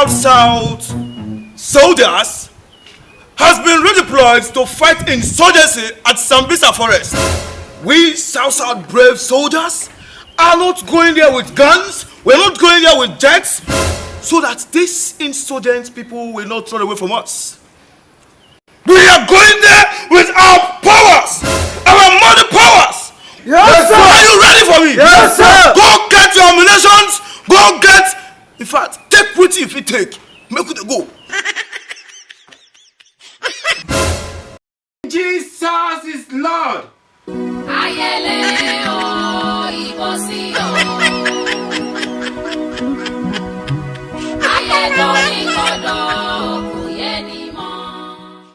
South soldiers has been redeployed to fight insurgency at Sambisa Forest. We South brave soldiers are not going there with guns, we're not going there with jets, so that these insurgent people will not run away from us. We are going there with our powers, our money powers. Yes, sir. Are you ready for me? Yes, sir. Go get your ammunitions, go get, in fact, take what if you take, make it go. Jesus is Lord. Ayẹlẹ o, ìbọ̀sí o.